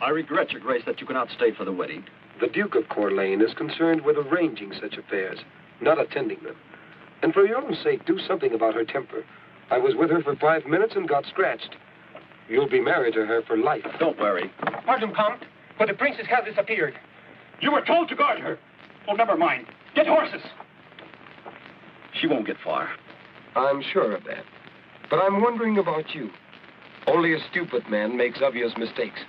I regret, Your Grace, that you cannot stay for the wedding. The Duke of Corlais is concerned with arranging such affairs, not attending them. And for your own sake, do something about her temper. I was with her for 5 minutes and got scratched. You'll be married to her for life. Don't worry. Pardon, Count, but the princess has disappeared. You were told to guard her. Oh, never mind. Get horses. She won't get far. I'm sure of that. But I'm wondering about you. Only a stupid man makes obvious mistakes.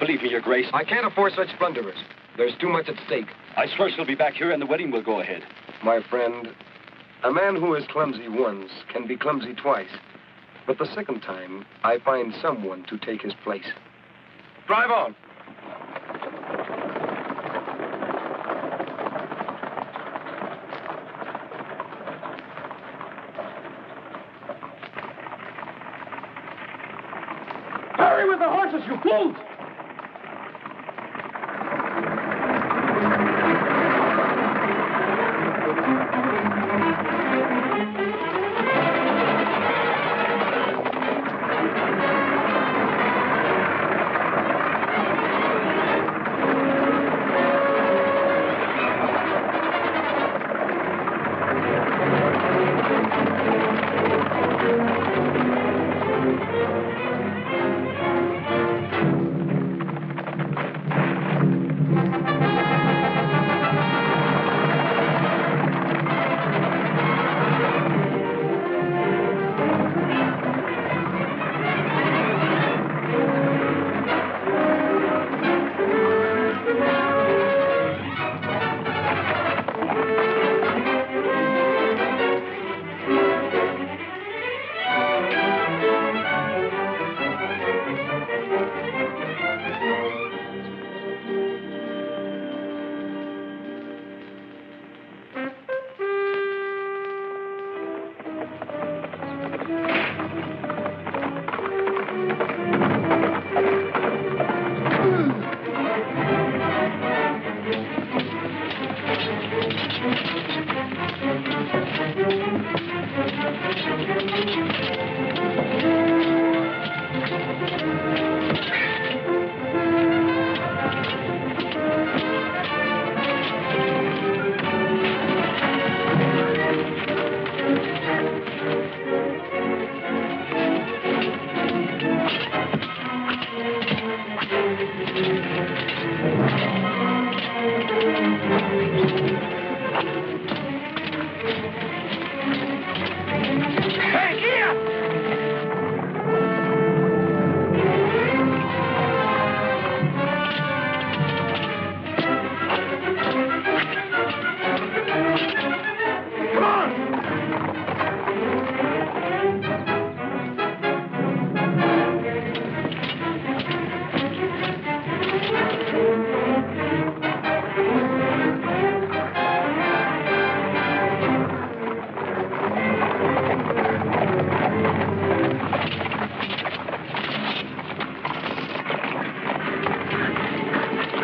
Believe me, Your Grace. I can't afford such blunderers. There's too much at stake. I swear she'll be back here and the wedding will go ahead. My friend, a man who is clumsy once can be clumsy twice. But the second time, I find someone to take his place. Drive on. Hurry with the horses, you fools!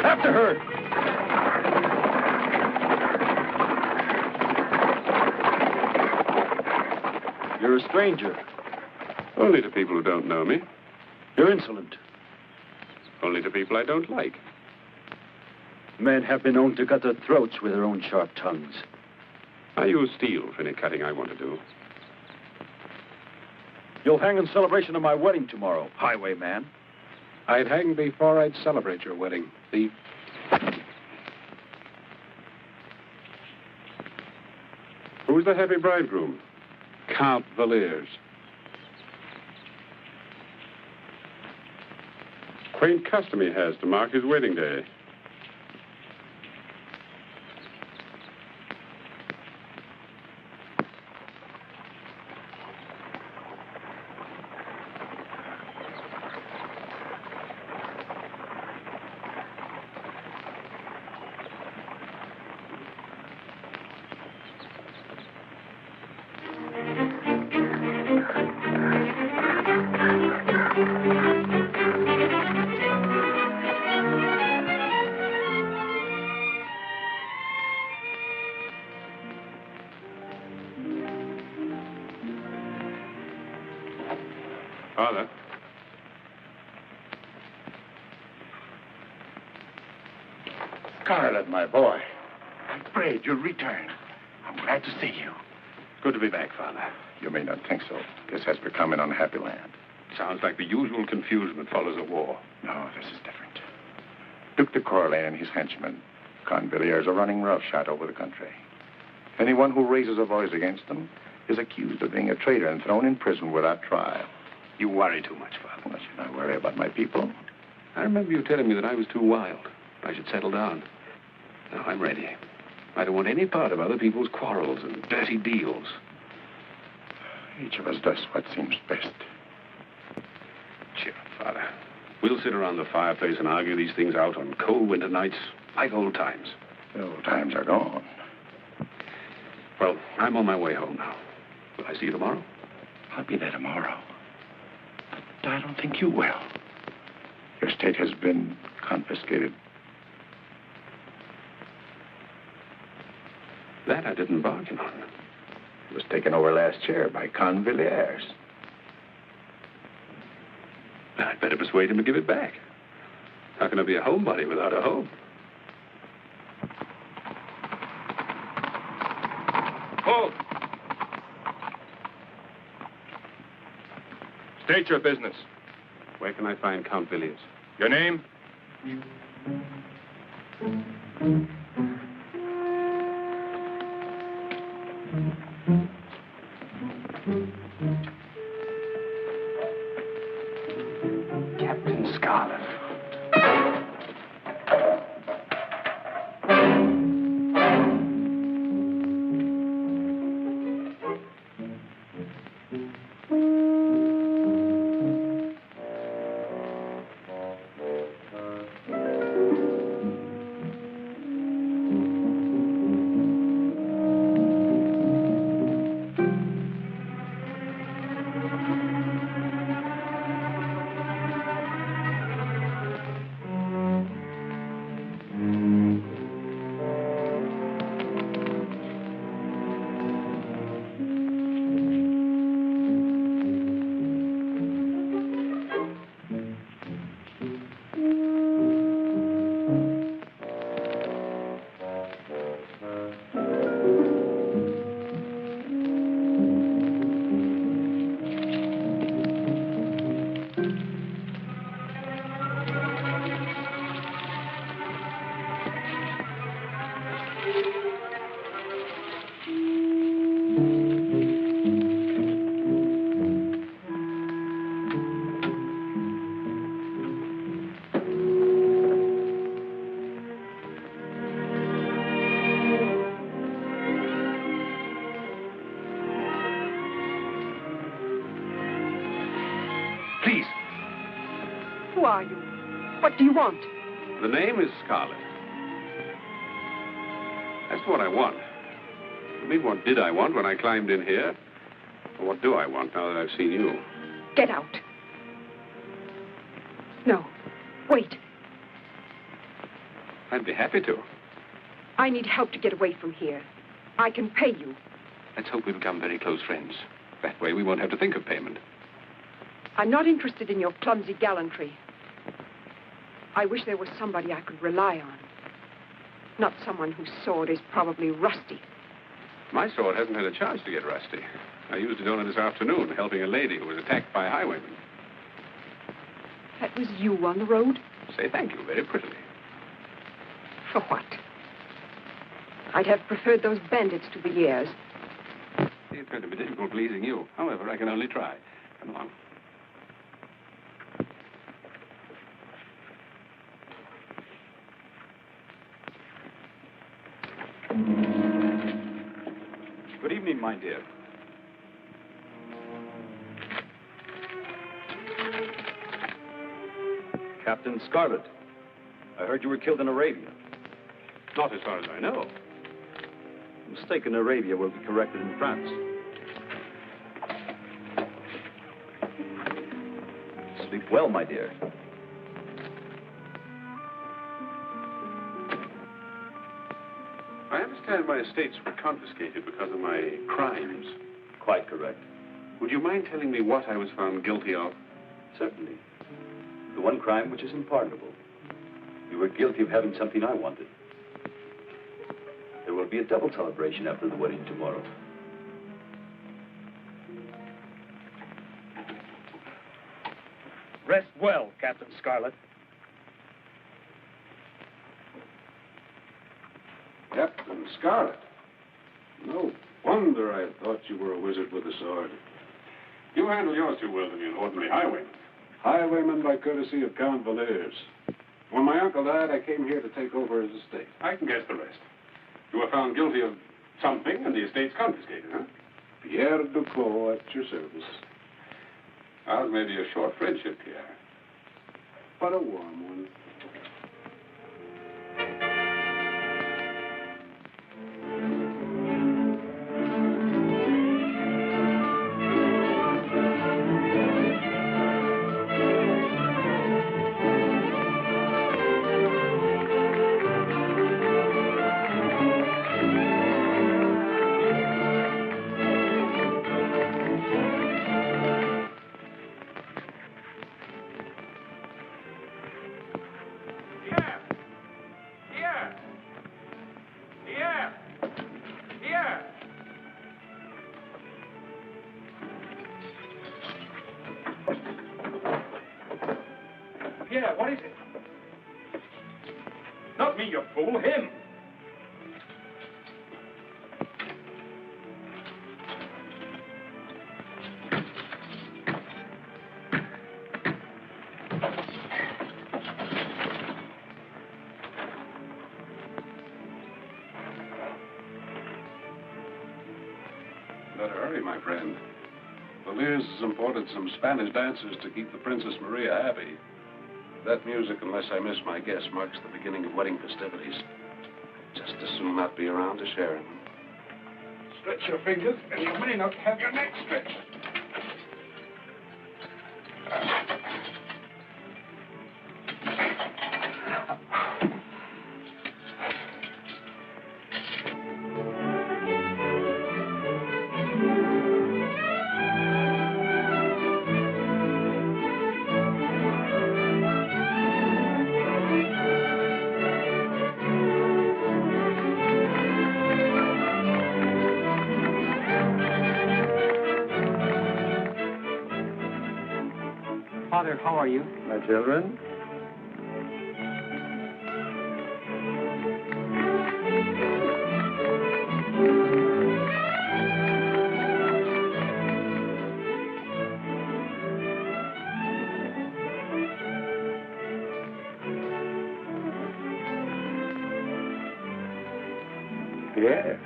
After her! You're a stranger. Only to people who don't know me. You're insolent. Only to people I don't like. Men have been known to cut their throats with their own sharp tongues. I use steel for any cutting I want to do. You'll hang in celebration of my wedding tomorrow, highwayman. I'd hang before I'd celebrate your wedding, thief. Who's the happy bridegroom? Count Valiers. Quaint custom he has to mark his wedding day. Scarlett, my boy. I'm afraid you'll return. I'm glad to see you. Good to be back, Father. You may not think so. This has become an unhappy land. Sounds like the usual confusion that follows a war. No, this is different. Duke of Corlais and his henchmen, Convilliers, are running roughshod over the country. Anyone who raises a voice against them is accused of being a traitor and thrown in prison without trial. You worry too much, Father. Well, should I worry about my people? I remember you telling me that I was too wild. I should settle down. Now, I'm ready. I don't want any part of other people's quarrels and dirty deals. Each of us does what seems best. Cheer up, Father. We'll sit around the fireplace and argue these things out on cold winter nights like old times. The old times are gone. Well, I'm on my way home now. Will I see you tomorrow? I'll be there tomorrow. But I don't think you will. Your estate has been confiscated. That I didn't bargain on. It was taken over last year by Convilliers. I'd better persuade him to give it back. How can I be a homebody without a home? Hold! State your business. Where can I find Count Villiers? Your name? Captain Scarlett. Please. Who are you? What do you want? The name is Scarlett. That's what I want. I mean, what did I want when I climbed in here? Or what do I want now that I've seen you? Get out. No. Wait. I'd be happy to. I need help to get away from here. I can pay you. Let's hope we become very close friends. That way we won't have to think of payment. I'm not interested in your clumsy gallantry. I wish there was somebody I could rely on. Not someone whose sword is probably rusty. My sword hasn't had a chance to get rusty. I used it only this afternoon, helping a lady who was attacked by highwaymen. That was you on the road? Say thank you very prettily. For what? I'd have preferred those bandits to the heirs. It's going to be difficult pleasing you. However, I can only try. Come along. Good evening, my dear. Captain Scarlett. I heard you were killed in Arabia. Not as far as I know. A mistake in Arabia will be corrected in France. Sleep well, my dear. I understand my estates were confiscated because of my crimes. Quite correct. Would you mind telling me what I was found guilty of? Certainly. The one crime which is unpardonable. You were guilty of having something I wanted. will be a double celebration after the wedding tomorrow. Rest well, Captain Scarlett. Captain Scarlett. No wonder I thought you were a wizard with a sword. You handle yours too well to be an ordinary highwayman. Highwayman by courtesy of Count Valers. When my uncle died, I came here to take over his estate. I can guess the rest. You were found guilty of something, and the estate's confiscated, huh? Pierre Duclos at your service. Ours may be a short friendship, Pierre, but a warm one. Pierre, what is it? Not me, you fool, him. Better hurry, my friend. Valers has imported some Spanish dancers to keep the Princess Maria happy. That music, unless I miss my guess, marks the beginning of wedding festivities. Just as soon not be around to share them. Stretch your fingers, and you may not have your neck stretched. Father, how are you? My children? Pierre.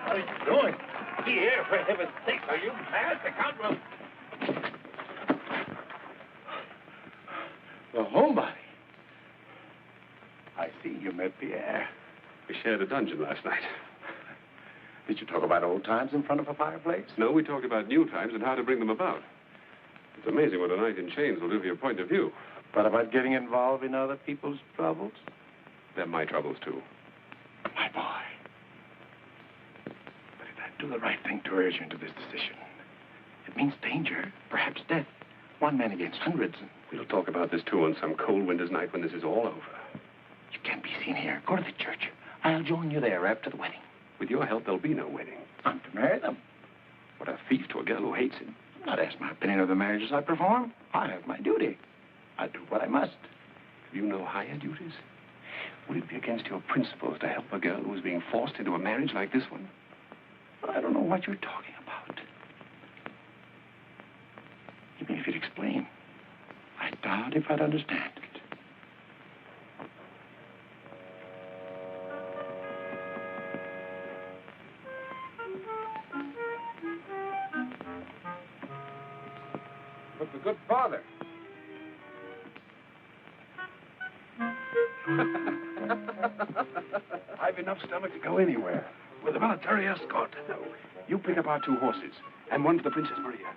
What are you doing? Pierre, for heaven's sake, are you mad? The Count will... The homebody. I see you met Pierre. We shared a dungeon last night. Did you talk about old times in front of a fireplace? No, we talked about new times and how to bring them about. It's amazing what a night in chains will do for your point of view. But about getting involved in other people's troubles? They're my troubles, too. My boy. But did I do the right thing to urge you into this decision? It means danger, perhaps death. One man against hundreds. We'll talk about this, too, on some cold winter's night when this is all over. You can't be seen here. Go to the church. I'll join you there after the wedding. With your help, there'll be no wedding. I'm to marry them. What a thief to a girl who hates him. I'm not asked my opinion of the marriages I perform. I have my duty. I do what I must. Have you no higher duties? Would it be against your principles to help a girl who is being forced into a marriage like this one? I don't know what you're talking about. Even if you'd explain, I doubt if I'd understand it. But the good father. I've enough stomach to go anywhere with a military escort. No, you pick up our 2 horses and one for the Princess Maria.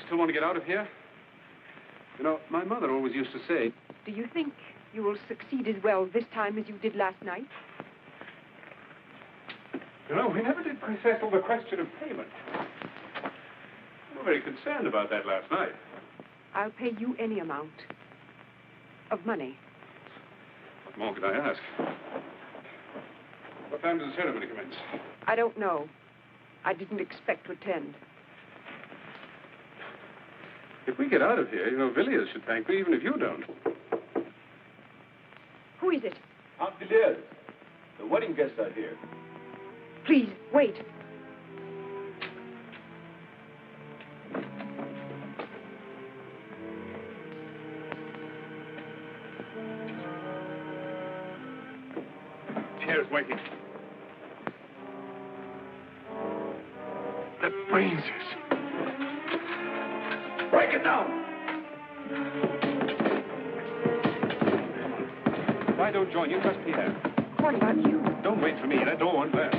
still want to get out of here? You know, my mother always used to say... Do you think you will succeed as well this time as you did last night? You know, we never did settle the question of payment. We were very concerned about that last night. I'll pay you any amount of money. What more could I ask? What time does the ceremony commence? I don't know. I didn't expect to attend. If we get out of here, you know, Villiers should thank me, even if you don't. Who is it? Aunt Villiers, the wedding guests are here. Please, wait. Pierre's waiting. The brains. Break it down! If I don't join you, trust Pierre. What about you? Don't wait for me. That door won't last.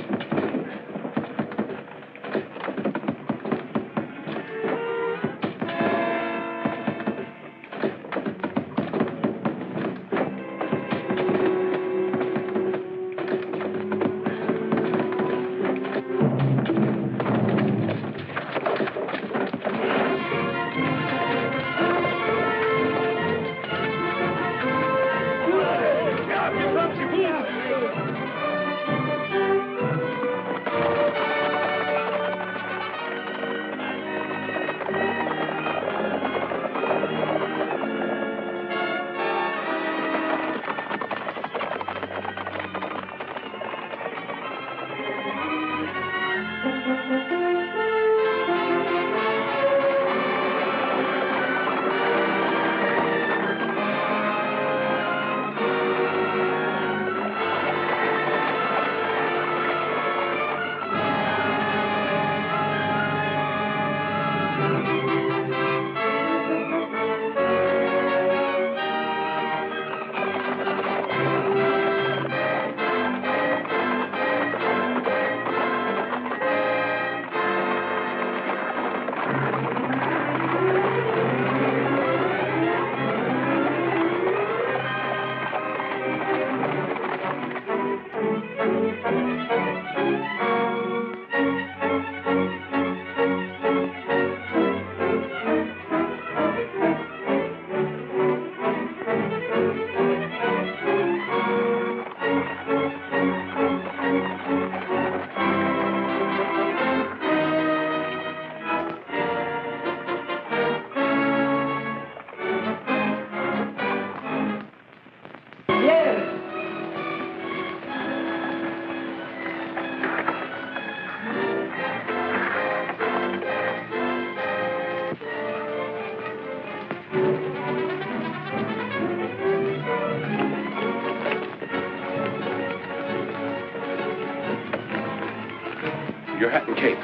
Your hat and cape.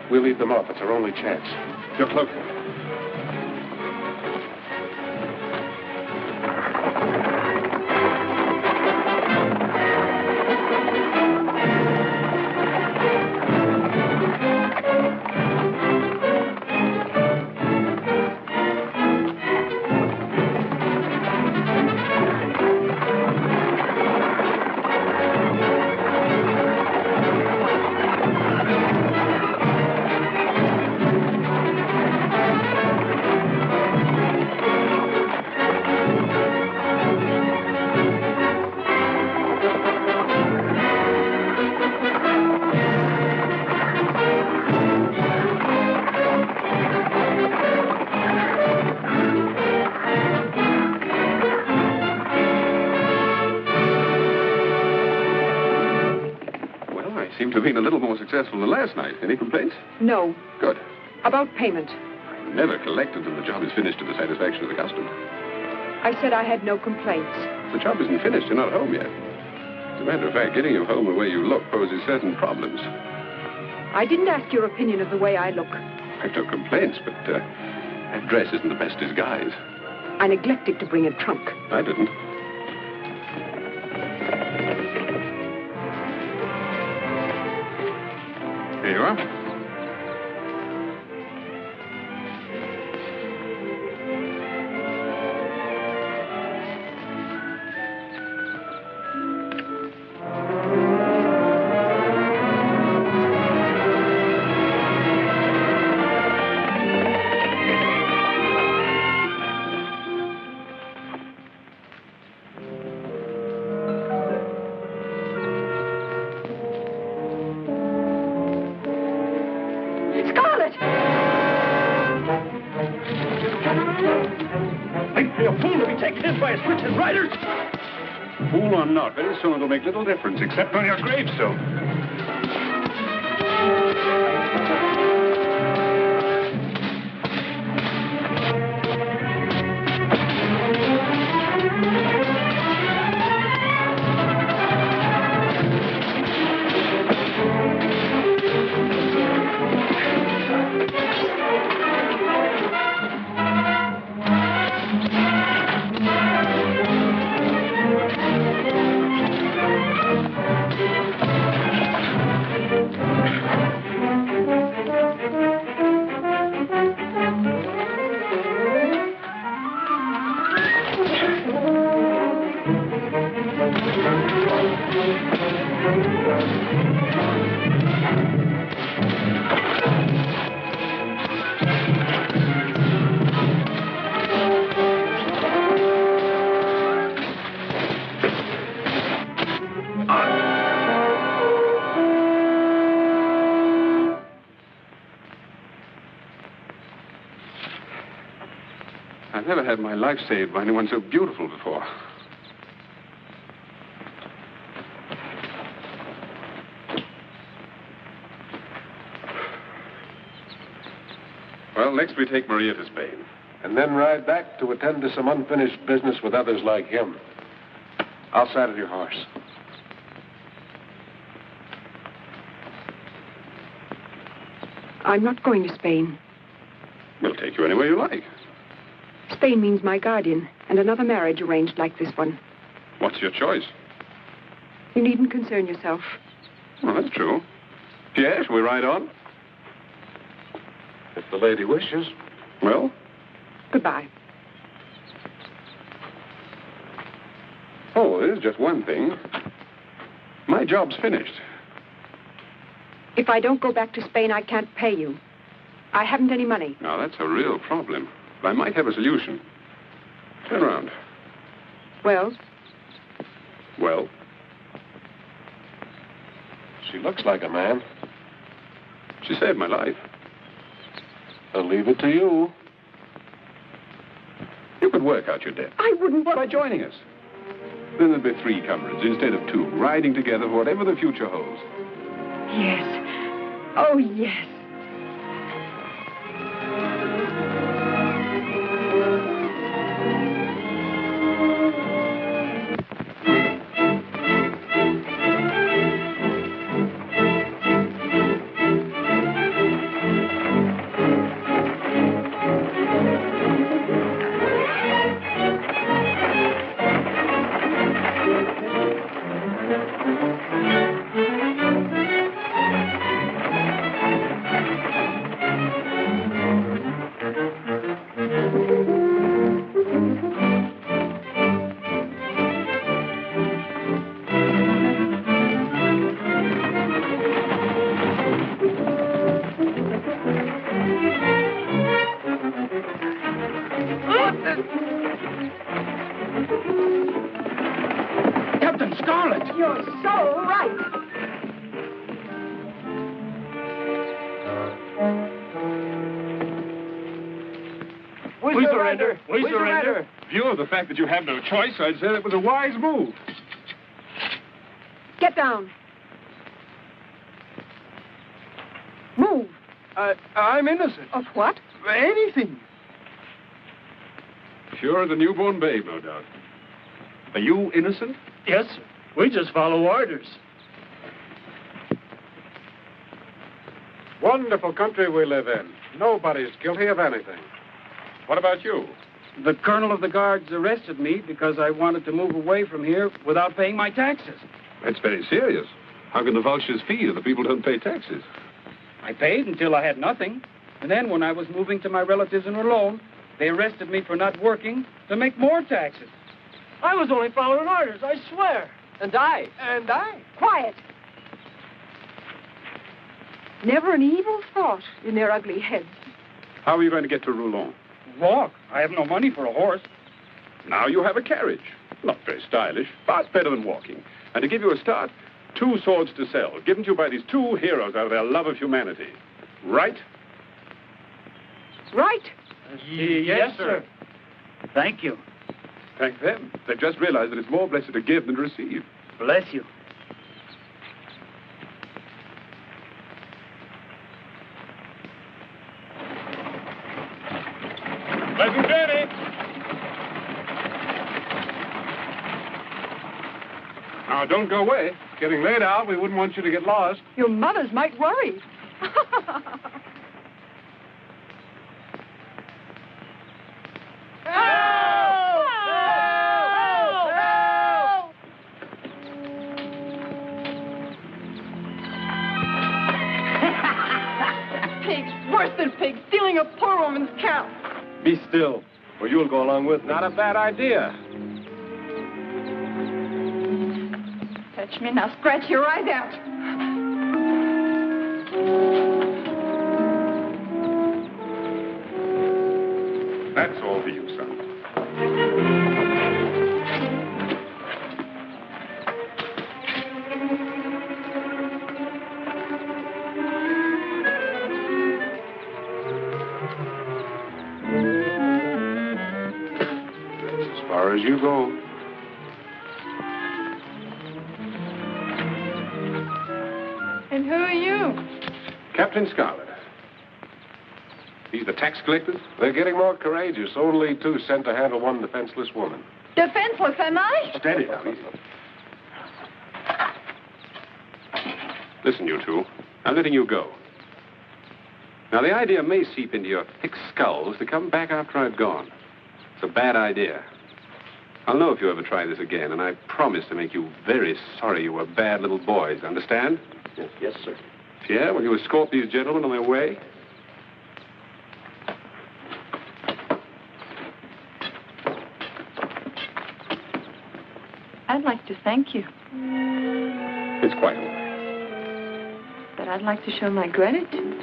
We'll leave them off. It's our only chance. Your cloak. Seem to have been a little more successful than last night. Any complaints? No. Good. About payment. I never collect until the job is finished to the satisfaction of the customer. I said I had no complaints. The job isn't finished. You're not home yet. As a matter of fact, getting you home the way you look poses certain problems. I didn't ask your opinion of the way I look. I've no complaints, but that dress isn't the best disguise. I neglected to bring a trunk. I didn't. Here you are. this by its wits and riders? Fool or not, very soon it'll make little difference, except on your gravestone. I've never had my life saved by anyone so beautiful before. Well, next we take Maria to Spain. And then ride back to attend to some unfinished business with others like him. I'll saddle your horse. I'm not going to Spain. We'll take you anywhere you like. Spain means my guardian and another marriage arranged like this one. What's your choice? You needn't concern yourself. Well, that's true. Pierre, shall we ride on? If the lady wishes. Well? Goodbye. Oh, there's just one thing. My job's finished. If I don't go back to Spain, I can't pay you. I haven't any money. Now, that's a real problem. But I might have a solution. Turn around. Well? Well? She looks like a man. She saved my life. I'll leave it to you. You could work out your debt. I wouldn't. By joining us. Then there'd be 3 comrades instead of 2, riding together for whatever the future holds. Yes. Oh, yes. Captain Scarlett! You're so right. We surrender! We surrender! In view of the fact that you have no choice, I'd say that was a wise move. Get down. Move. I'm innocent. Of what? Anything. Sure as a newborn babe, no doubt. Are you innocent? Yes, sir. We just follow orders. Wonderful country we live in. Nobody's guilty of anything. What about you? The colonel of the guards arrested me because I wanted to move away from here without paying my taxes. That's very serious. How can the vultures feed if the people don't pay taxes? I paid until I had nothing. And then when I was moving to my relatives in Rologne, they arrested me for not working to make more taxes. I was only following orders, I swear. And I. Quiet. Never an evil thought in their ugly heads. How are you going to get to Roulon? Walk. I have no money for a horse. Now you have a carriage. Not very stylish, but better than walking. And to give you a start, 2 swords to sell, given to you by these 2 heroes out of their love of humanity. Right? Right. Yes, sir. Thank you. Thank them. They've just realized that it's more blessed to give than to receive. Bless you. Pleasant journey. Now, don't go away. It's getting late out. We wouldn't want you to get lost. Your mothers might worry. Pigs, worse than pigs, stealing a poor woman's cow. Be still, or you'll go along with me. Not a bad idea. Touch me now, scratch your eyes out. That's all for you, son. As far as you go. And who are you? Captain Scarlett. These the tax collectors? They're getting more courageous. Only 2 sent to handle one defenseless woman. Defenseless, am I? Steady now, easy. Listen, you two. I'm letting you go. Now, the idea may seep into your thick skulls to come back after I've gone. It's a bad idea. I'll know if you ever try this again, and I promise to make you very sorry you were bad little boys. Understand? Yes, sir. Yeah, will you escort these gentlemen on their way? I'd like to thank you, It's quite all right. but I'd like to show my gratitude.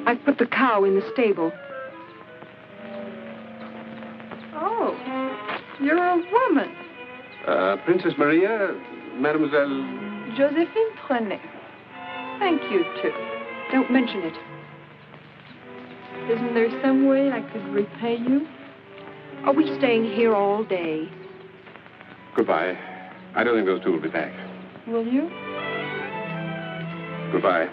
I put the cow in the stable. Oh, you're a woman. Princess Maria, Mademoiselle... Josephine Trenet. Thank you, too. Don't mention it. Isn't there some way I could repay you? Are we staying here all day? Goodbye. I don't think those two will be back. Will you? Goodbye.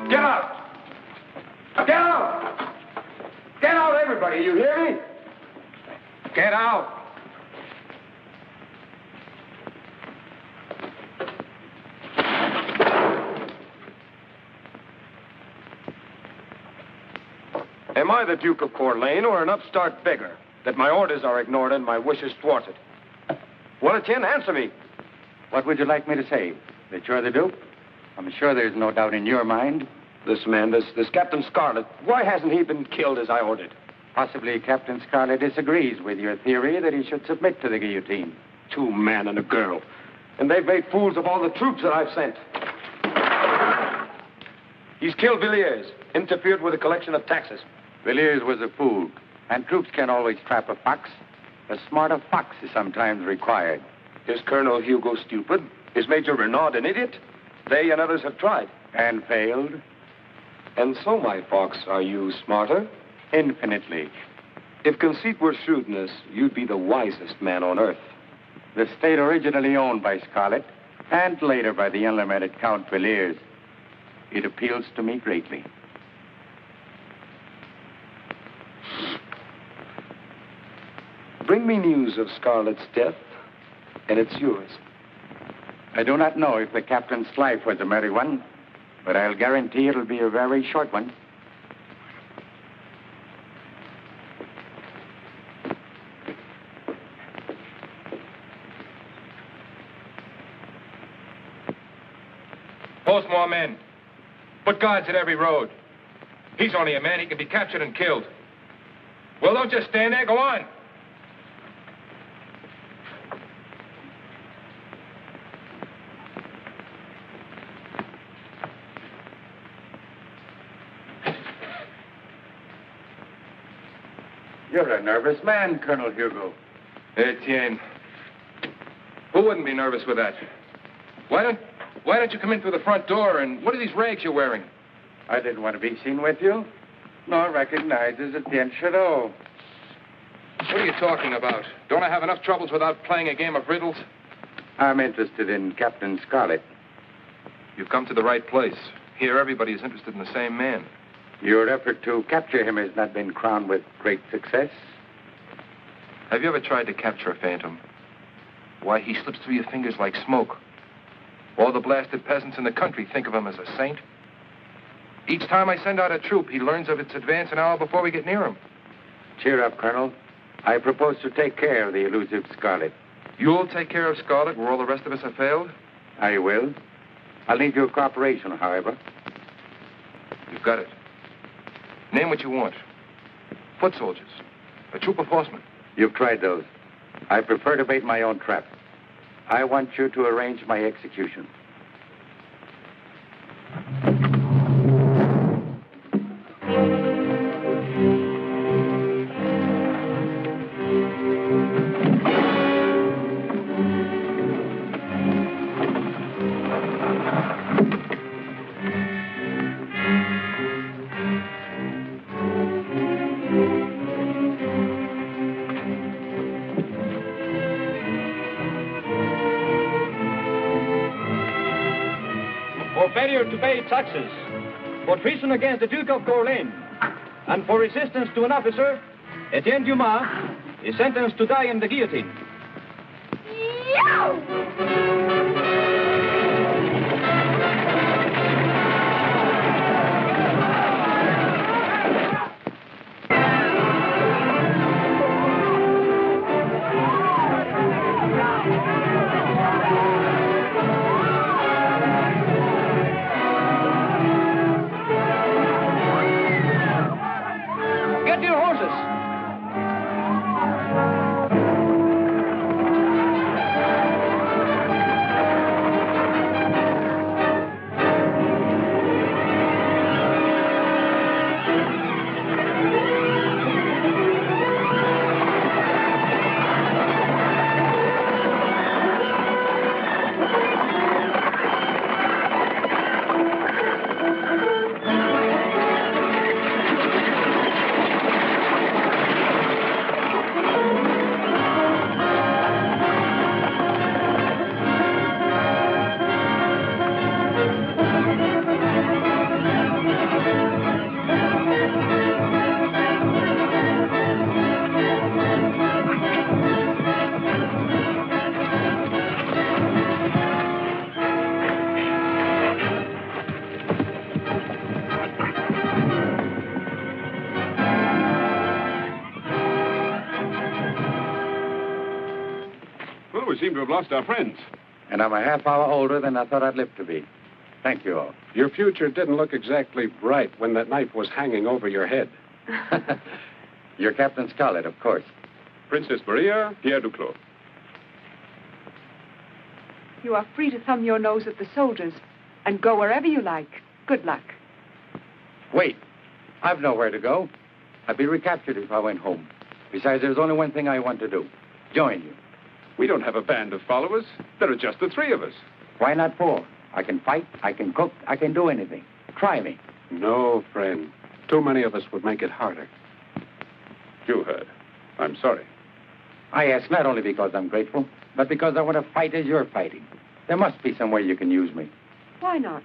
Get out! Get out! Get out, everybody, you hear me? Get out! Am I the Duke of Corlais or an upstart beggar that my orders are ignored and my wishes thwarted? Well, Etienne, answer me. What would you like me to say? That you're the Duke? I'm sure there's no doubt in your mind. This man, this Captain Scarlett, why hasn't he been killed as I ordered? Possibly Captain Scarlett disagrees with your theory that he should submit to the guillotine. 2 men and a girl. And they've made fools of all the troops that I've sent. He's killed Villiers, interfered with the collection of taxes. Villiers was a fool, and troops can't always trap a fox. A smarter fox is sometimes required. Is Colonel Hugo stupid? Is Major Renaud an idiot? They and others have tried. And failed? And so, my fox, are you smarter? Infinitely. If conceit were shrewdness, you'd be the wisest man on earth. The state originally owned by Scarlett, and later by the unlimited Count Villiers. It appeals to me greatly. Bring me news of Scarlett's death, and it's yours. I do not know if the captain's life was a merry one, but I'll guarantee it'll be a very short one. Post more men. Put guards at every road. He's only a man. He can be captured and killed. Well, don't just stand there. Go on. You're a nervous man, Colonel Hugo. Etienne. Who wouldn't be nervous with that? Why don't you come in through the front door, and what are these rags you're wearing? I didn't want to be seen with you, nor recognized as Etienne Chateau. What are you talking about? Don't I have enough troubles without playing a game of riddles? I'm interested in Captain Scarlett. You've come to the right place. Here, everybody is interested in the same man. Your effort to capture him has not been crowned with great success. Have you ever tried to capture a phantom? Why, he slips through your fingers like smoke. All the blasted peasants in the country think of him as a saint. Each time I send out a troop, he learns of its advance an hour before we get near him. Cheer up, Colonel. I propose to take care of the elusive Scarlett. You'll take care of Scarlett where all the rest of us have failed? I will. I'll need your cooperation, however. You've got it. Name what you want. Foot soldiers. A troop of horsemen. You've tried those. I prefer to bait my own trap. I want you to arrange my execution. Failure to pay taxes, for treason against the Duke of Corlais, and for resistance to an officer, Etienne Dumas is sentenced to die in the guillotine. We seem to have lost our friends. And I'm a half hour older than I thought I'd live to be. Thank you all. Your future didn't look exactly bright when that knife was hanging over your head. You're Captain Scarlett, of course. Princess Maria, Pierre Duclos. You are free to thumb your nose at the soldiers and go wherever you like. Good luck. Wait. I've nowhere to go. I'd be recaptured if I went home. Besides, there's only one thing I want to do. Join you. We don't have a band of followers. There are just the three of us. Why not four? I can fight, I can cook, I can do anything. Try me. No, friend. Too many of us would make it harder. You heard. I'm sorry. I ask not only because I'm grateful, but because I want to fight as you're fighting. There must be some way you can use me. Why not?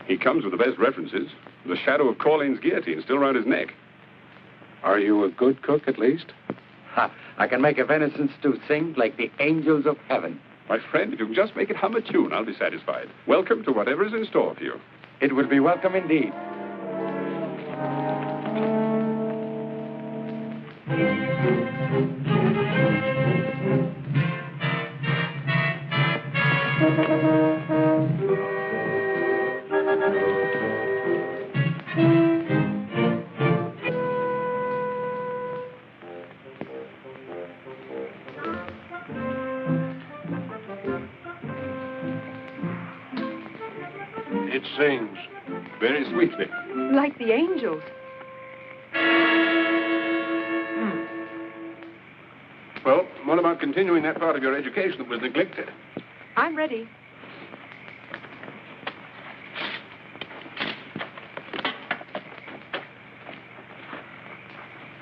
He comes with the best references. The shadow of Corlain's guillotine still around his neck. Are you a good cook, at least? Ha! I can make a venison stew sing like the angels of heaven. My friend, if you can just make it hum a tune, I'll be satisfied. Welcome to whatever is in store for you. It will be welcome indeed. It sings very sweetly. Like the angels. Well, what about continuing that part of your education that was neglected? I'm ready.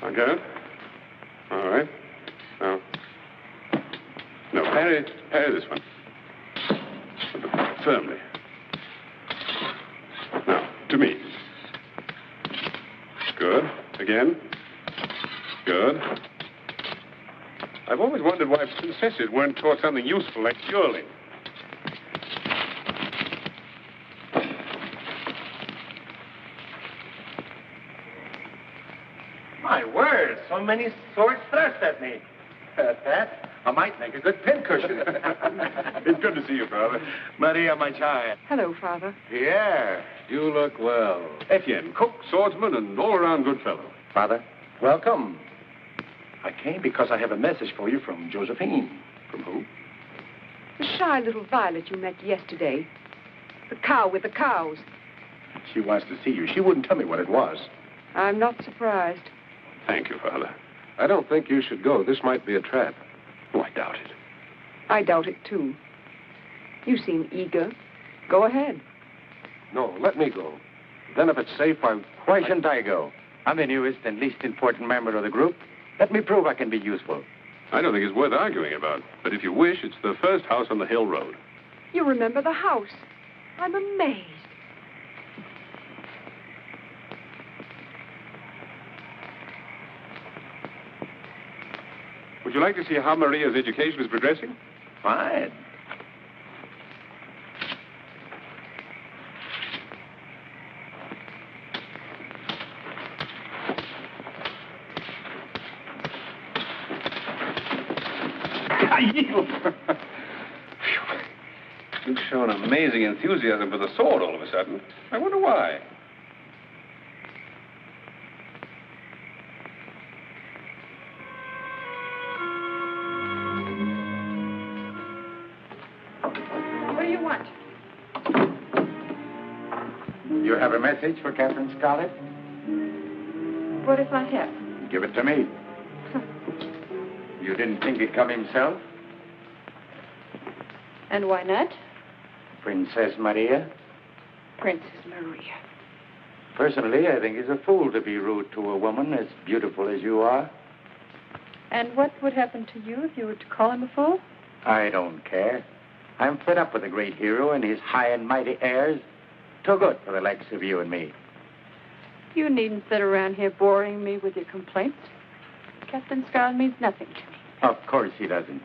Okay. All right. Now. No, parry this one. Firmly. Now, to me. Good. Again. Good. I've always wondered why princesses weren't taught something useful like dueling. My word, so many swords thrust at me. At that, I might make a good pincushion. It's good to see you, Father. Maria, my child. Hello, Father. Pierre, you look well. Etienne, cook, swordsman, and all-around good fellow. Father, welcome. I came because I have a message for you from Josephine. From who? The shy little Violet you met yesterday. The cow with the cows. She wants to see you. She wouldn't tell me what it was. I'm not surprised. Thank you, Father. I don't think you should go. This might be a trap. Oh, I doubt it. I doubt it, too. You seem eager. Go ahead. No, let me go. Then if it's safe, Why shouldn't I go? I'm the newest and least important member of the group. Let me prove I can be useful. I don't think it's worth arguing about. But if you wish, it's the first house on the hill road. You remember the house. I'm amazed. Would you like to see how Maria's education is progressing? Fine. You've shown amazing enthusiasm for the sword all of a sudden. I wonder why. What do you want? You have a message for Captain Scarlett? What if I have? Give it to me. You didn't think he'd come himself? And why not? Princess Maria? Princess Maria. Personally, I think he's a fool to be rude to a woman as beautiful as you are. And what would happen to you if you were to call him a fool? I don't care. I'm fed up with the great hero and his high and mighty airs. Too good for the likes of you and me. You needn't sit around here boring me with your complaints. Captain Scarlett means nothing to me. Of course he doesn't.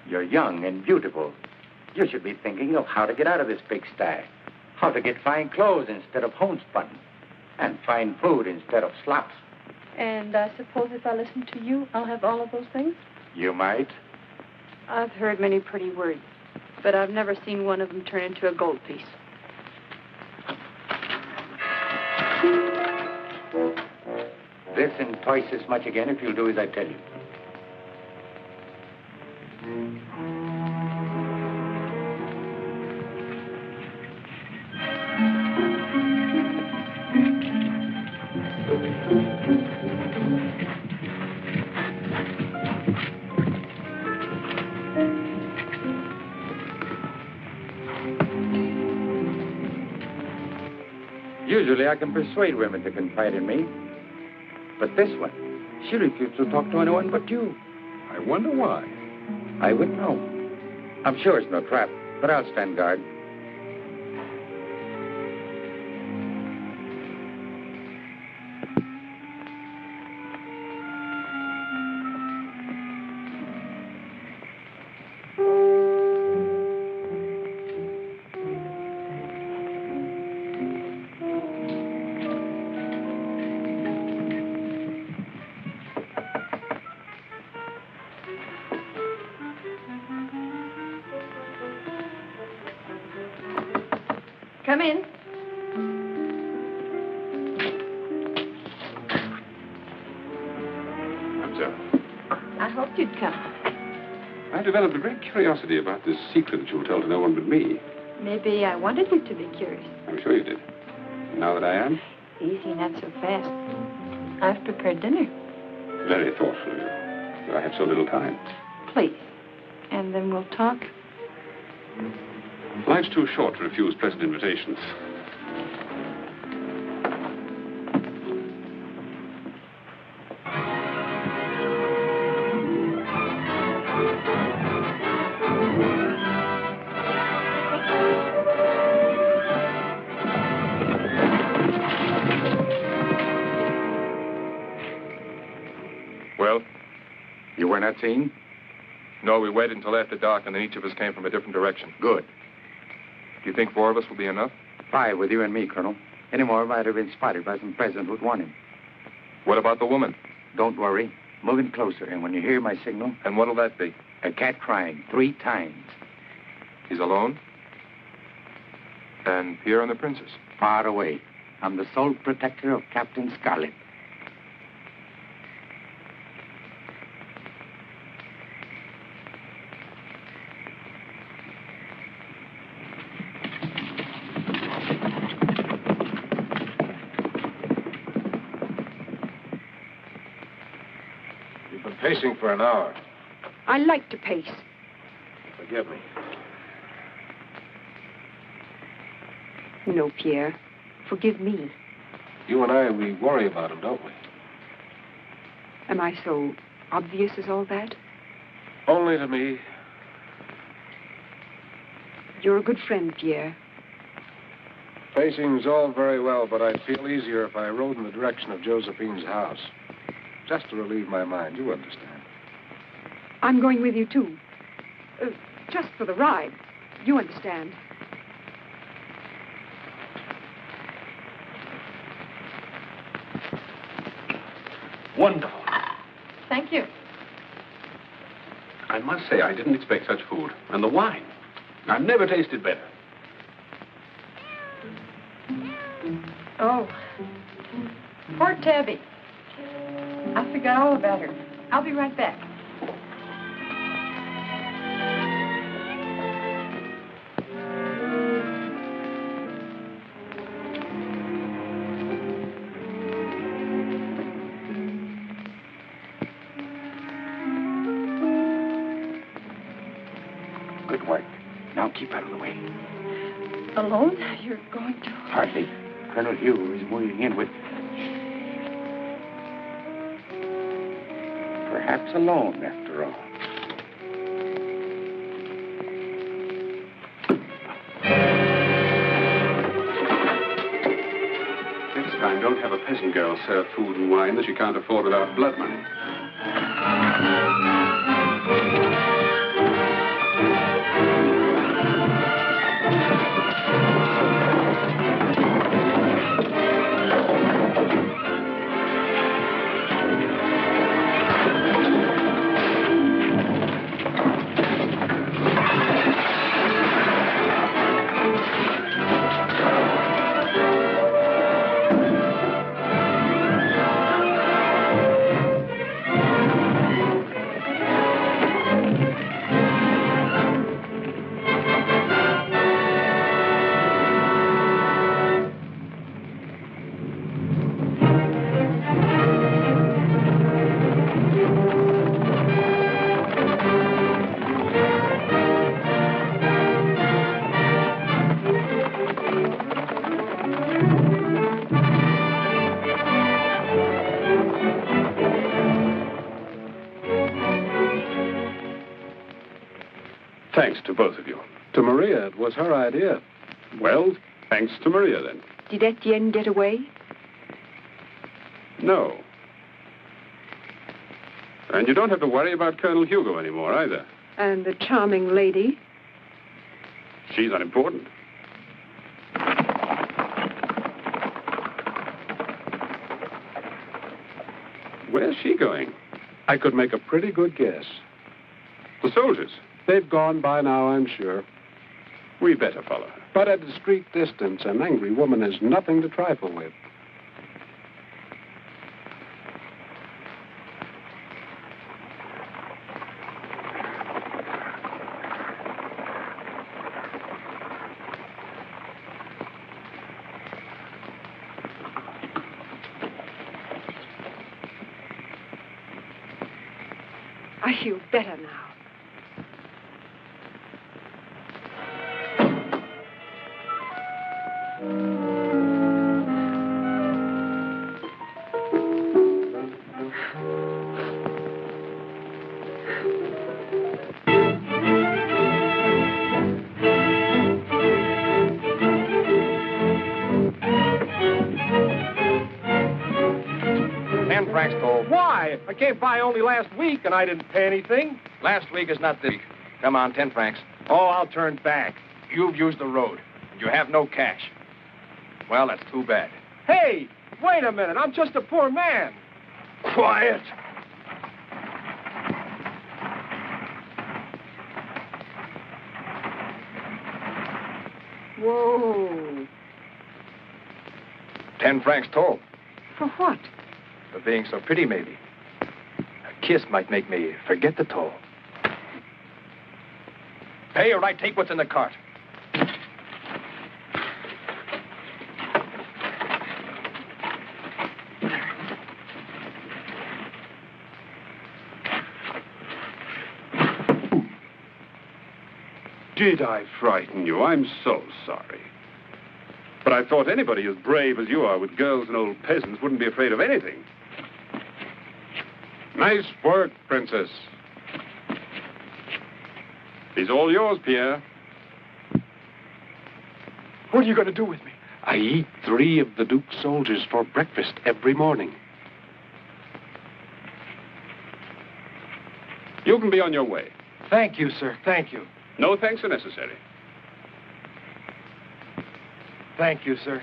You're young and beautiful. You should be thinking of how to get out of this pigsty. How to get fine clothes instead of homespun. And fine food instead of slops. And I suppose if I listen to you, I'll have all of those things? You might. I've heard many pretty words, but I've never seen one of them turn into a gold piece. This and twice as much again if you'll do as I tell you. Usually I can persuade women to confide in me. But this one, she refused to talk to anyone but you. I wonder why. I wouldn't know. I'm sure it's no trap, but I'll stand guard. Come in. I hoped you'd come. I've developed a great curiosity about this secret that you'll tell to no one but me. Maybe I wanted you to be curious. I'm sure you did. Now that I am, Easy, not so fast. I've prepared dinner. very thoughtful of you. But I have so little time. Please. And then we'll talk. Life's too short to refuse pleasant invitations. Well? You were not seen? No, we waited until after dark, and then each of us came from a different direction. Good. Do you think 4 of us will be enough? 5 with you and me, Colonel. Any more might have been spotted by some peasant who'd want him. What about the woman? Don't worry. Moving closer, and when you hear my signal... And what'll that be? A cat crying 3 times. He's alone? And Pierre and the princess? Far away. I'm the sole protector of Captain Scarlett. You've been pacing for an hour. I like to pace. Forgive me. No, Pierre. Forgive me. You and I, we worry about him, don't we? Am I so obvious as all that? Only to me. You're a good friend, Pierre. Pacing's all very well, but I'd feel easier if I rode in the direction of Josephine's house. Just to relieve my mind, you understand. I'm going with you, too. Just for the ride. You understand. Wonderful. Thank you. I must say, I didn't expect such food. And the wine. I've never tasted better. Oh. Poor Tabby. I forgot all about her. I'll be right back. Good work. Now keep out of the way. Alone? You're going to... Hardly. Colonel Hugh is moving in with... Perhaps alone, after all. Next time, don't have a peasant girl serve food and wine that she can't afford without blood money. Thanks to both of you. To Maria, it was her idea. Well, thanks to Maria, then. Did Etienne get away? No. And you don't have to worry about Colonel Hugo anymore, either. And the charming lady? She's unimportant. Where's she going? I could make a pretty good guess. The soldiers. They've gone by now, I'm sure. We better follow her. But at a discreet distance, an angry woman is nothing to trifle with. I feel better now. $10 toll. Why? I came by only last week and I didn't pay anything. Last week is not this week. Come on, $10. Oh, I'll turn back. You've used the road, and you have no cash. Well, that's too bad. Hey, wait a minute. I'm just a poor man. Quiet. Whoa. $10 toll. For what? For being so pretty, maybe. A kiss might make me forget the toll. Pay or I take what's in the cart. Did I frighten you? I'm so sorry. But I thought anybody as brave as you are with girls and old peasants wouldn't be afraid of anything. Nice work, Princess. He's all yours, Pierre. What are you going to do with me? I eat 3 of the Duke's soldiers for breakfast every morning. You can be on your way. Thank you, sir. Thank you. No thanks are necessary. Thank you, sir.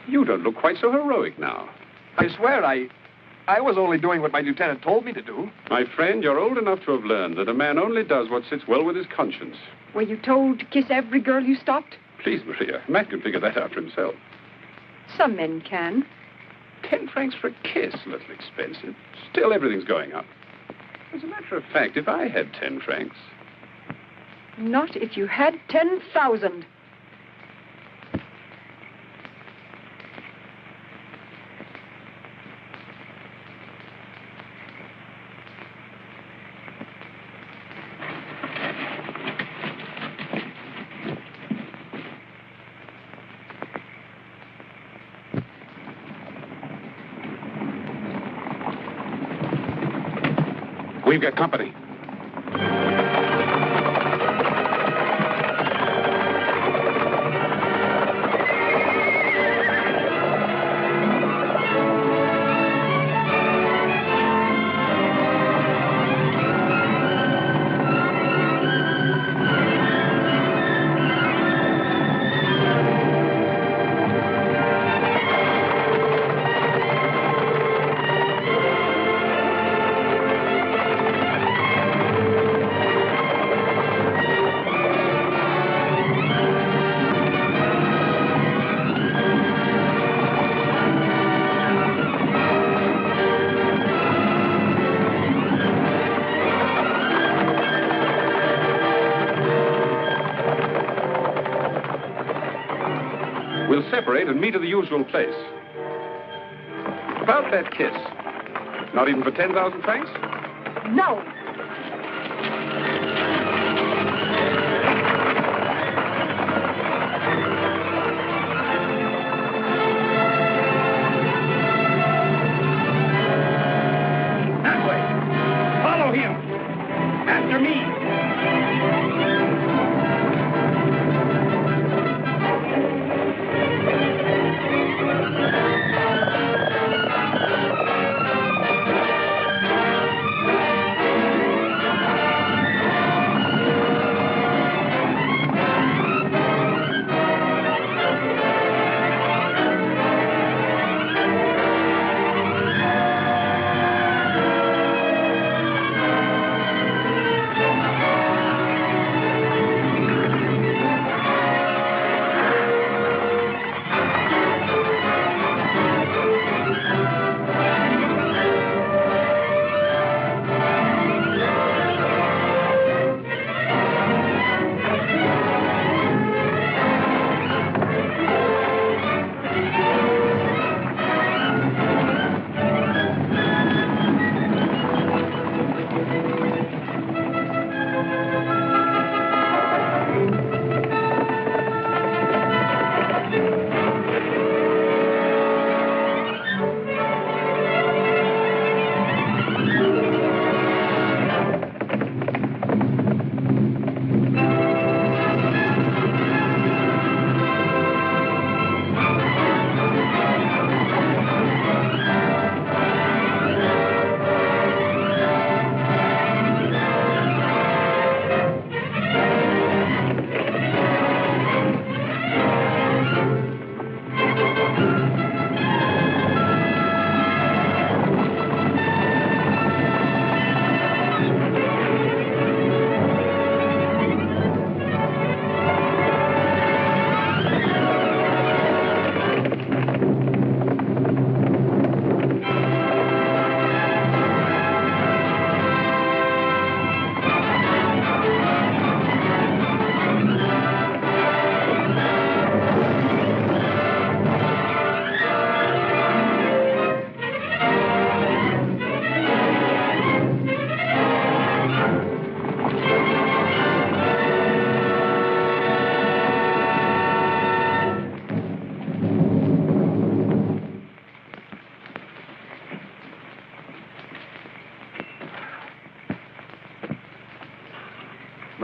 You don't look quite so heroic now. I swear I was only doing what my lieutenant told me to do. My friend, you're old enough to have learned that a man only does what sits well with his conscience. Were you told to kiss every girl you stopped? Please, Maria, Matt can figure that out for himself. Some men can. $10 for a kiss, a little expensive. Still, everything's going up. As a matter of fact, if I had 10 francs... Not if you had 10,000. We've got company. We'll separate and meet at the usual place. About that kiss. Not even for 10,000 francs? No.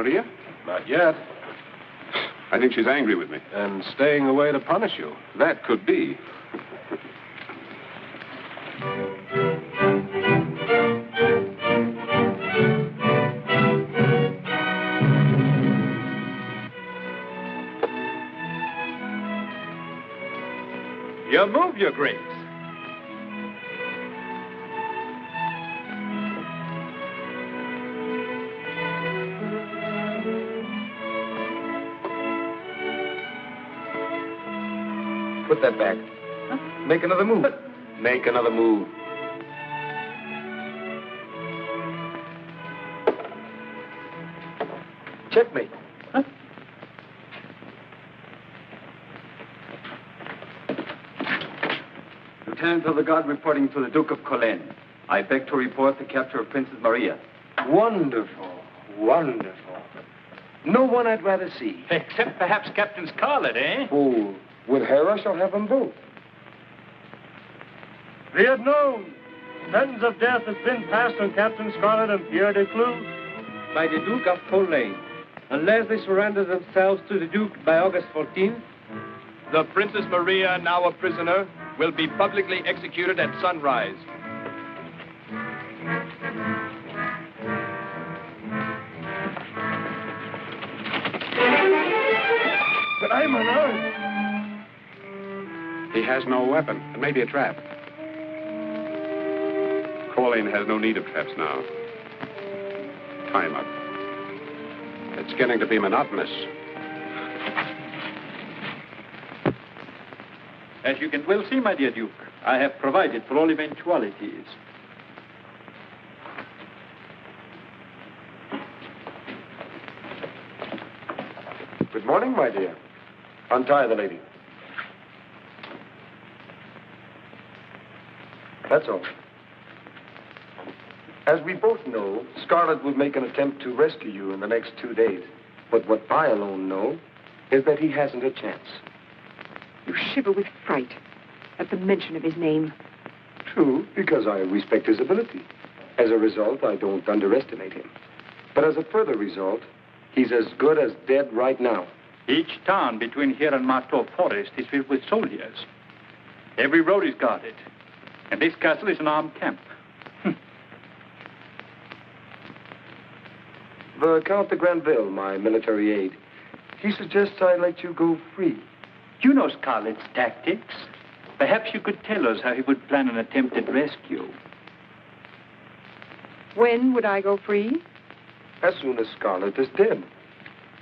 Maria? Not yet. I think she's angry with me. And staying away to punish you. That could be. You move, Your Grace. Put that back. Make another move. Make another move. Checkmate. Lieutenant of the Guard reporting to the Duke of Corlais. I beg to report the capture of Princess Maria. Wonderful. Wonderful. No one I'd rather see. Except perhaps Captain Scarlett, eh? Oh, with her I shall have them both. Be it known, sentence of death has been passed on Captain Scarlett and Pierre de Clou by the Duke of Corlais. Unless they surrender themselves to the Duke by August 14th, the Princess Maria, now a prisoner, will be publicly executed at sunrise. But I'm unarmed. He has no weapon. It may be a trap. Corlais has no need of traps now. Tie him up. It's getting to be monotonous. As you can well see, my dear Duke, I have provided for all eventualities. Good morning, my dear. Untie the lady. That's all. As we both know, Scarlett will make an attempt to rescue you in the next 2 days. But what I alone know is that he hasn't a chance. You shiver with fright at the mention of his name. True, because I respect his ability. As a result, I don't underestimate him. But as a further result, he's as good as dead right now. Each town between here and Marteau Forest is filled with soldiers. Every road is guarded. And this castle is an armed camp. The Count de Granville, my military aide, he suggests I let you go free. You know Scarlett's tactics. Perhaps you could tell us how he would plan an attempted rescue. When would I go free? As soon as Scarlett is dead.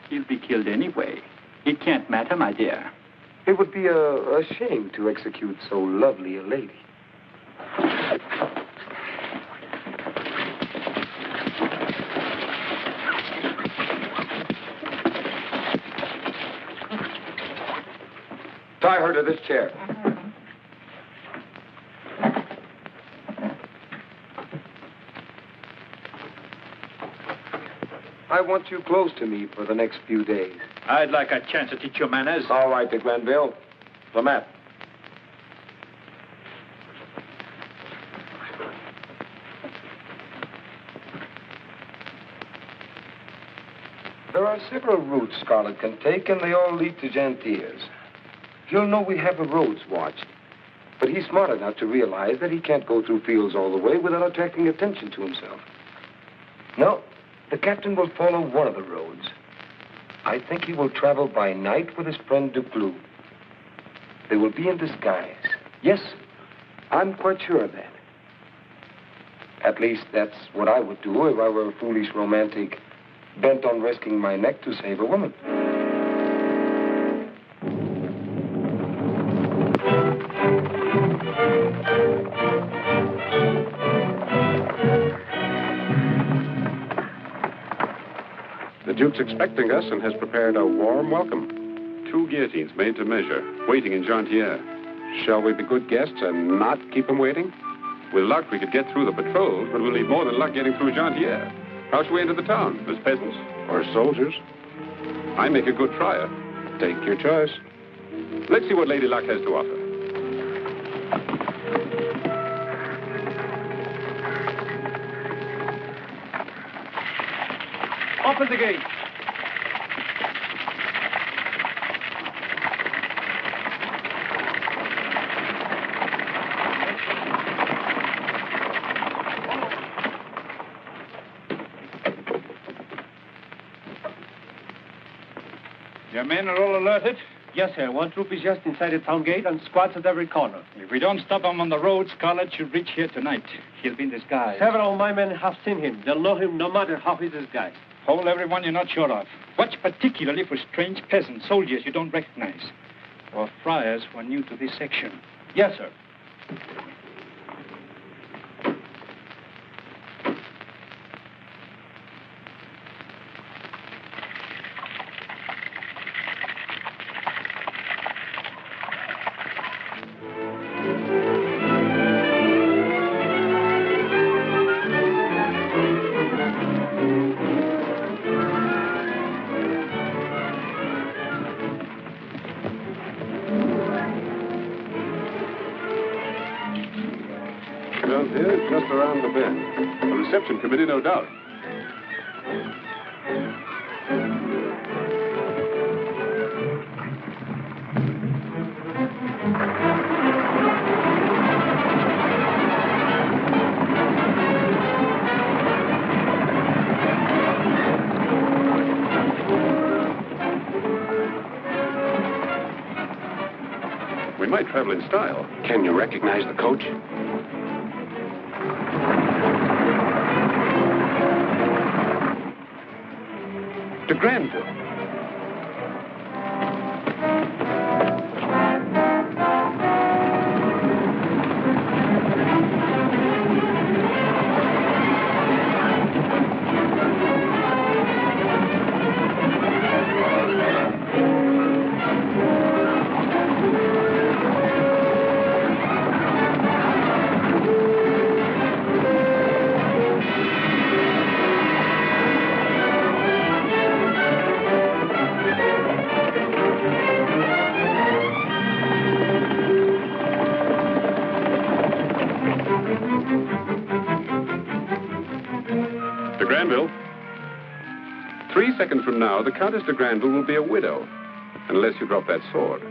He'll be killed anyway. It can't matter, my dear. It would be a shame to execute so lovely a lady. Tie her to this chair. I want you close to me for the next few days. I'd like a chance to teach you manners. All right, de Granville. The map. There are several routes Scarlett can take, and they all lead to Gentiers. He'll know we have the roads watched. But he's smart enough to realize that he can't go through fields all the way without attracting attention to himself. No, the captain will follow one of the roads. I think he will travel by night with his friend Duclos. They will be in disguise. Yes, I'm quite sure of that. At least that's what I would do if I were a foolish romantic bent on risking my neck to save a woman. The Duke's expecting us and has prepared a warm welcome. 2 guillotines made to measure, waiting in Gentier. Shall we be good guests and not keep them waiting? With luck, we could get through the patrols, but we'll need more than luck getting through Gentier. How shall we enter the town? As peasants or as soldiers? I make a good trier. Take your choice. Let's see what Lady Luck has to offer. open the gate. Your men are all alerted? Yes, sir. One troop is just inside the town gate and squads at every corner. If we don't stop him on the road, Scarlett should reach here tonight. He'll be in disguise. Several of my men have seen him. They'll know him no matter how he's disguised. Hold everyone you're not sure of. Watch particularly for strange peasants, soldiers you don't recognize, or friars who are new to this section. Yes, sir. Here, just around the bend. A reception committee, no doubt. We might travel in style. Can you recognize the coach? To Granville. Granville. 3 seconds from now, the Countess de Granville will be a widow, unless you drop that sword.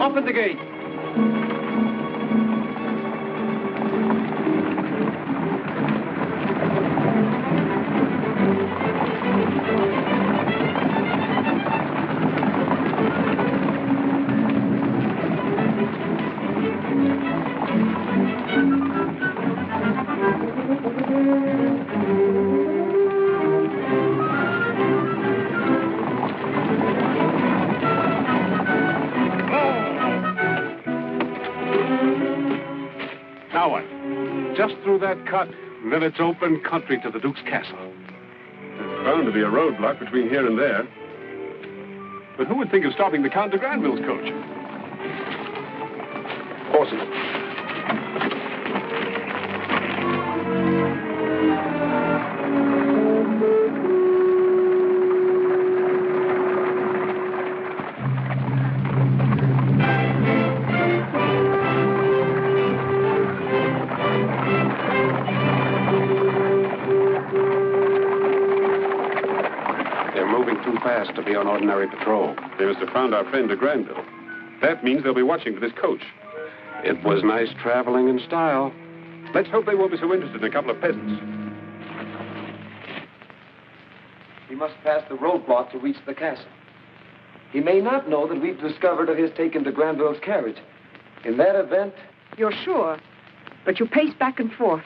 Open the gate. Now what? Just through that cut, and then it's open country to the Duke's castle. There's bound to be a roadblock between here and there. But who would think of stopping the Count de Granville's coach? Horses. To be on ordinary patrol. They must have found our friend de Granville. That means they'll be watching for this coach. It was nice traveling in style. Let's hope they won't be so interested in a couple of peasants. He must pass the roadblock to reach the castle. He may not know that we've discovered of his taking de Granville's carriage. In that event... You're sure? But you pace back and forth.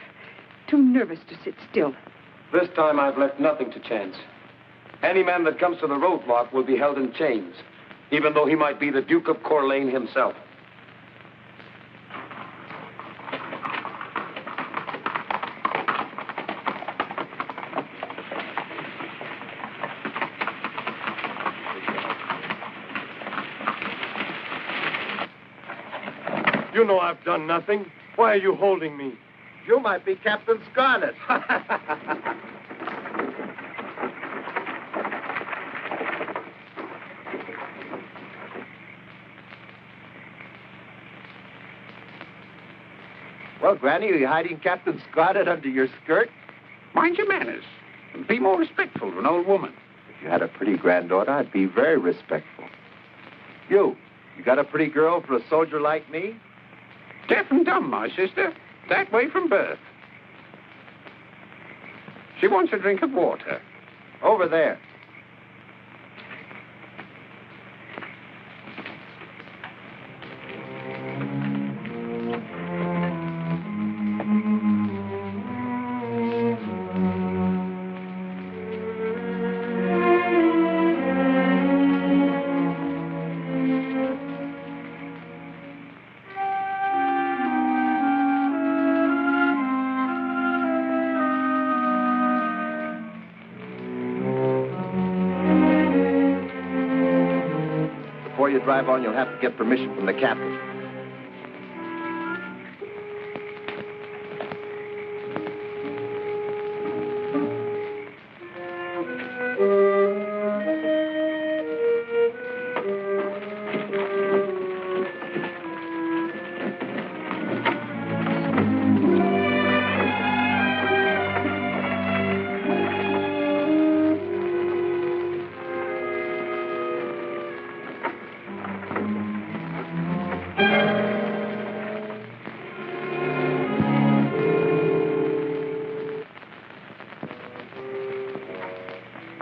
Too nervous to sit still. This time I've left nothing to chance. Any man that comes to the roadblock will be held in chains, even though he might be the Duke of Corlais himself. You know I've done nothing. Why are you holding me? You might be Captain Scarlett. Well, Granny, are you hiding Captain Scarlett under your skirt? Mind your manners. And be more respectful to an old woman. If you had a pretty granddaughter, I'd be very respectful. You You got a pretty girl for a soldier like me? Deaf and dumb, my sister. That way from birth. She wants a drink of water. Over there. Before you drive on, you'll have to get permission from the captain.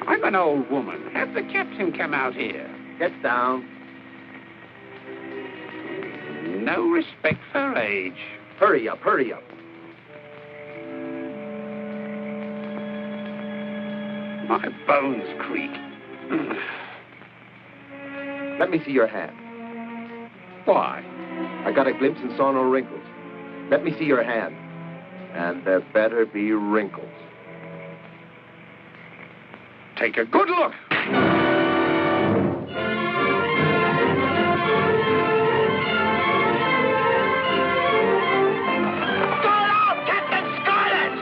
I'm an old woman. Have the captain come out here. Get down. No respect for age. Hurry up, hurry up. My bones creak. Let me see your hand. Why? I got a glimpse and saw no wrinkles. Let me see your hand. And there better be wrinkles. Take a good look. Captain Scarlett!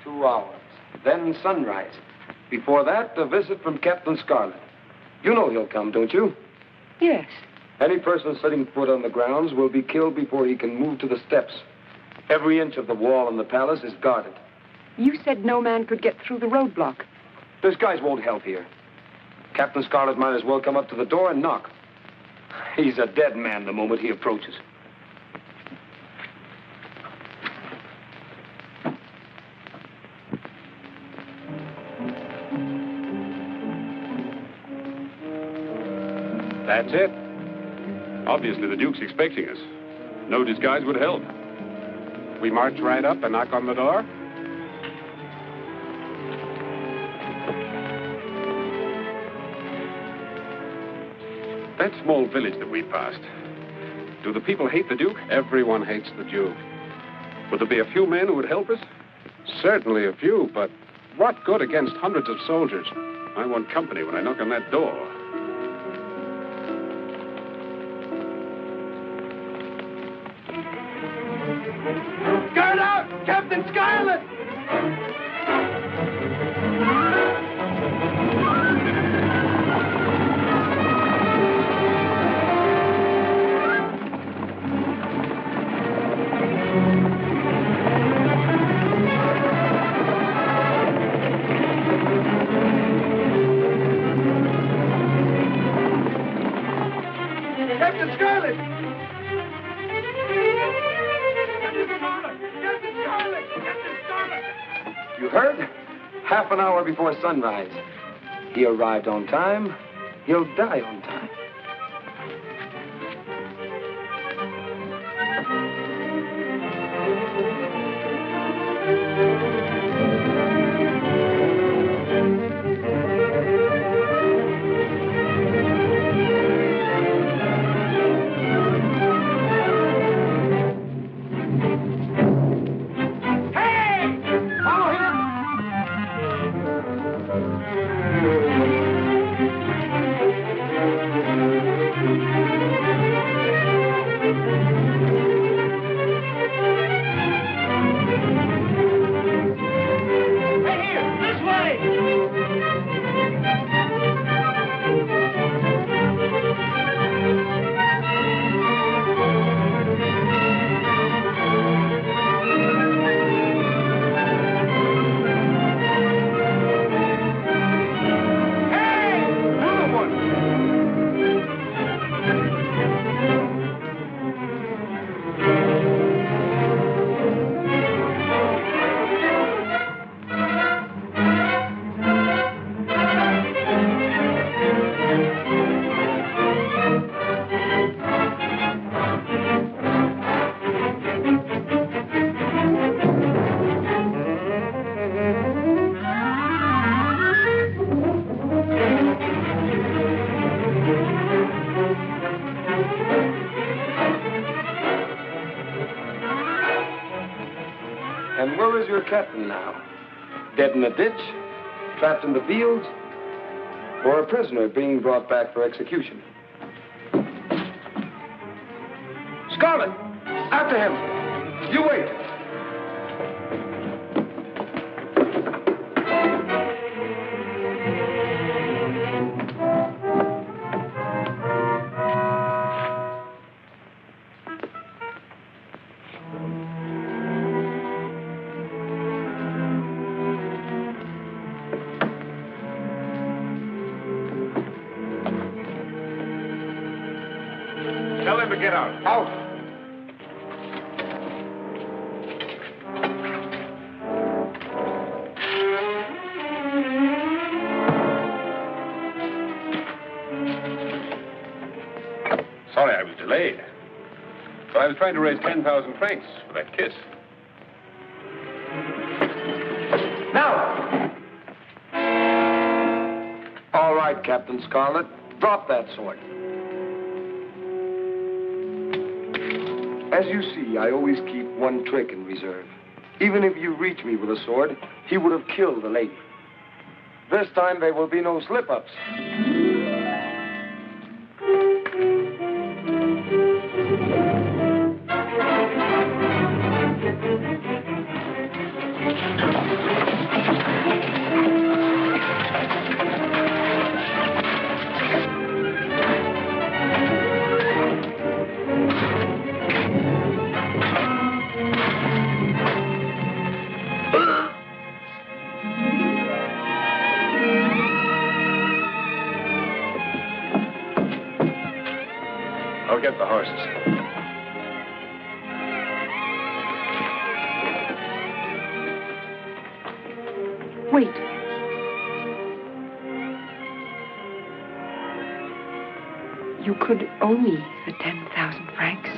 2 hours. Then sunrise. Before that, a visit from Captain Scarlett. You know he'll come, don't you? Yes. Any person setting foot on the grounds will be killed before he can move to the steps. Every inch of the wall in the palace is guarded. You said no man could get through the roadblock. Those guys won't help here. Captain Scarlett might as well come up to the door and knock. He's a dead man the moment he approaches. That's it. Obviously, the Duke's expecting us. No disguise would help. We march right up and knock on the door. That small village that we passed. Do the people hate the Duke? Everyone hates the Duke. Would there be a few men who would help us? Certainly a few, but what good against hundreds of soldiers? I want company when I knock on that door. Guard out! Captain Scarlett! Captain Scarlett! You heard? Half an hour before sunrise. He arrived on time. He'll die on time. your captain now? Dead in a ditch? Trapped in the fields? Or a prisoner being brought back for execution? Scarlett! After him! You wait! Tell him to get out. Out! Sorry I was delayed. But I was trying to raise 10,000 francs for that kiss. Now! All right, Captain Scarlett. Drop that sword. As you see, I always keep one trick in reserve. Even if you reach me with a sword, he would have killed the lady. This time there will be no slip-ups. I'll get the horses. Wait. You could owe me the 10,000 francs.